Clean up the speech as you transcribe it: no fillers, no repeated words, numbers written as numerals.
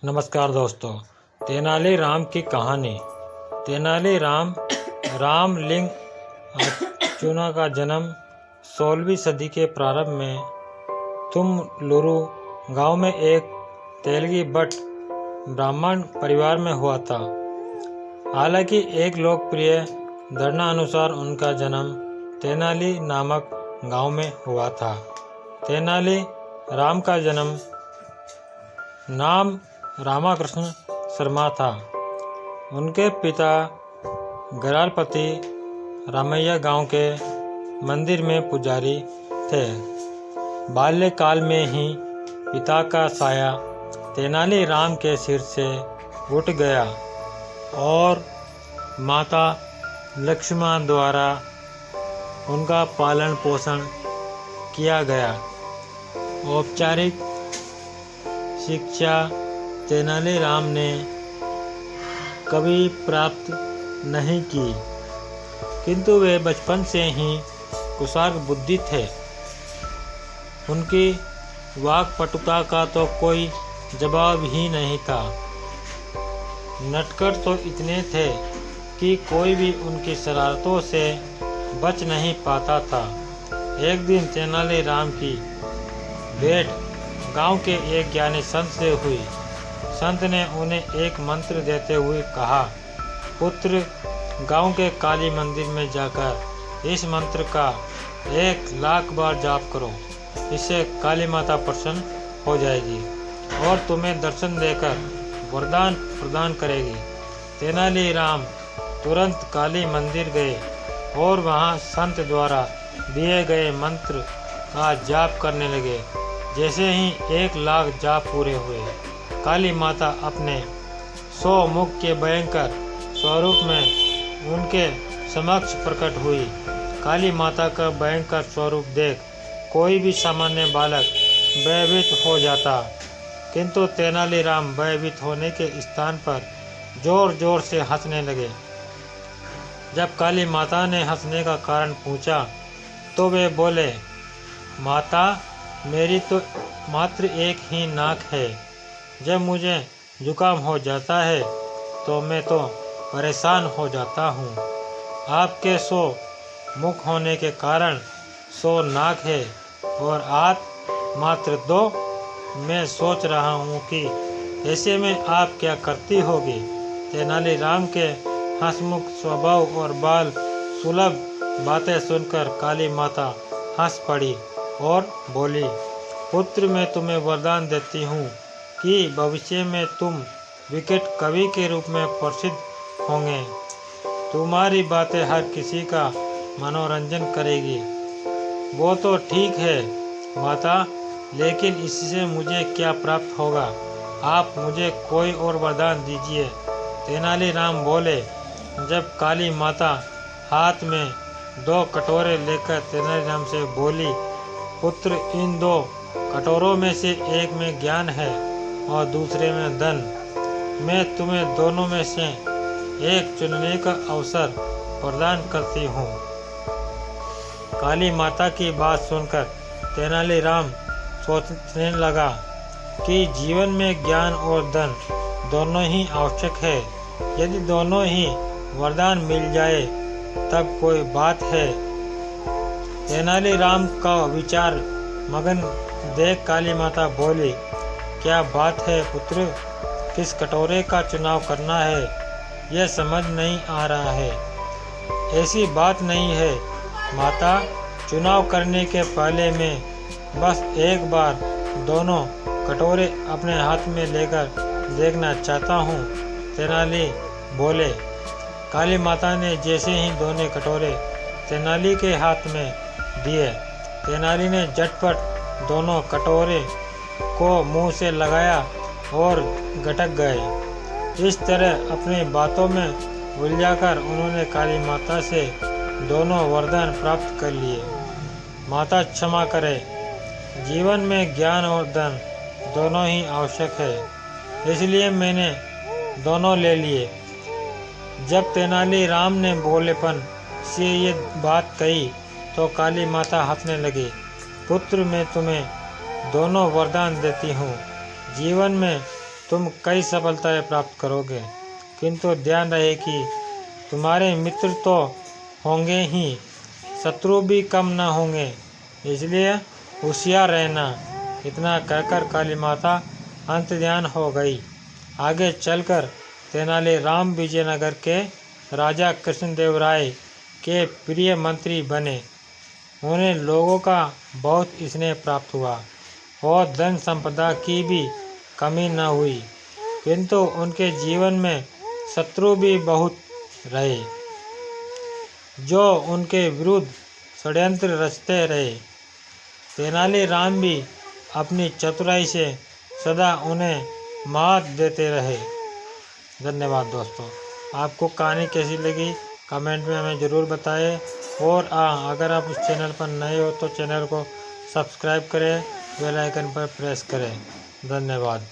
नमस्कार दोस्तों। तेनाली राम की कहानी। तेनाली रामलिंग अर्जुना का जन्म 16वीं सदी के प्रारंभ में तुमलुरु गांव में एक तेलगी भट्ट ब्राह्मण परिवार में हुआ था। हालांकि एक लोकप्रिय धारणा अनुसार उनका जन्म तेनाली नामक गांव में हुआ था। तेनाली राम का जन्म नाम रामाकृष्ण शर्मा था। उनके पिता गरालपति रामैया गांव के मंदिर में पुजारी थे। बाल्यकाल में ही पिता का साया तेनाली राम के सिर से उठ गया और माता लक्ष्मण द्वारा उनका पालन पोषण किया गया। औपचारिक शिक्षा तेनाली राम ने कभी प्राप्त नहीं की, किंतु वे बचपन से ही कुशाग्र बुद्धि थे। उनकी वाक्पटुता का तो कोई जवाब ही नहीं था। नटखट तो इतने थे कि कोई भी उनकी शरारतों से बच नहीं पाता था। एक दिन तेनाली राम की भेंट गांव के एक ज्ञानी संत से हुई। संत ने उन्हें एक मंत्र देते हुए कहा, पुत्र, गांव के काली मंदिर में जाकर इस मंत्र का 1,00,000 बार जाप करो। इससे काली माता प्रसन्न हो जाएगी और तुम्हें दर्शन देकर वरदान प्रदान करेगी। तेनाली राम तुरंत काली मंदिर गए और वहां संत द्वारा दिए गए मंत्र का जाप करने लगे। जैसे ही 1,00,000 जाप पूरे हुए, काली माता अपने 100 मुख के भयंकर स्वरूप में उनके समक्ष प्रकट हुई। काली माता का भयंकर स्वरूप देख कोई भी सामान्य बालक भयभीत हो जाता, किंतु तेनाली राम भयभीत होने के स्थान पर जोर जोर से हंसने लगे। जब काली माता ने हंसने का कारण पूछा तो वे बोले, माता, मेरी तो मात्र एक ही नाक है। जब मुझे जुकाम हो जाता है तो मैं तो परेशान हो जाता हूँ। आपके 100 मुख होने के कारण 100 नाक है और आप मात्र 2। मैं सोच रहा हूँ कि ऐसे में आप क्या करती होगी। तेनाली राम के हंसमुख स्वभाव और बाल सुलभ बातें सुनकर काली माता हंस पड़ी और बोली, पुत्र, मैं तुम्हें वरदान देती हूँ कि भविष्य में तुम विकट कवि के रूप में प्रसिद्ध होंगे। तुम्हारी बातें हर किसी का मनोरंजन करेगी। वो तो ठीक है माता, लेकिन इससे मुझे क्या प्राप्त होगा? आप मुझे कोई और वरदान दीजिए। तेनाली राम बोले। जब काली माता हाथ में 2 कटोरे लेकर तेनाली राम से बोली, पुत्र, इन 2 कटोरों में से एक में ज्ञान है और दूसरे में धन। मैं तुम्हें दोनों में से एक चुनने का अवसर प्रदान करती हूँ। काली माता की बात सुनकर तेनाली राम सोचने लगा कि जीवन में ज्ञान और धन दोनों ही आवश्यक है। यदि दोनों ही वरदान मिल जाए तब कोई बात है। तेनाली राम का विचार मगन देख काली माता बोली, क्या बात है पुत्र, किस कटोरे का चुनाव करना है यह समझ नहीं आ रहा है। ऐसी बात नहीं है माता, चुनाव करने के पहले मैं बस एक बार दोनों कटोरे अपने हाथ में लेकर देखना चाहता हूँ। तेनाली बोले। काली माता ने जैसे ही दोनों कटोरे तेनाली के हाथ में दिए, तेनाली ने झटपट दोनों कटोरे को मुंह से लगाया और गटक गए। इस तरह अपनी बातों में उलझाकर उन्होंने काली माता से दोनों वरदान प्राप्त कर लिए। माता क्षमा करे, जीवन में ज्ञान और धन दोनों ही आवश्यक है, इसलिए मैंने दोनों ले लिए। जब तेनाली राम ने भोलेपन से ये बात कही तो काली माता हंसने लगी। पुत्र, मैं तुम्हें दोनों वरदान देती हूँ। जीवन में तुम कई सफलताएं प्राप्त करोगे, किंतु ध्यान रहे कि तुम्हारे मित्र तो होंगे ही, शत्रु भी कम न होंगे, इसलिए होशियार रहना। इतना कहकर काली माता अंतर्ध्यान हो गई। आगे चलकर तेनालीराम विजयनगर के राजा कृष्णदेवराय के प्रिय मंत्री बने। उन्हें लोगों का बहुत स्नेह प्राप्त हुआ और धन संपदा की भी कमी न हुई, किंतु उनके जीवन में शत्रु भी बहुत रहे, जो उनके विरुद्ध षड्यंत्र रचते रहे। तेनालीराम भी अपनी चतुराई से सदा उन्हें मात देते रहे। धन्यवाद दोस्तों। आपको कहानी कैसी लगी कमेंट में हमें ज़रूर बताएं, और अगर आप उस चैनल पर नए हो तो चैनल को सब्सक्राइब करें, बेल आइकन पर प्रेस करें। धन्यवाद।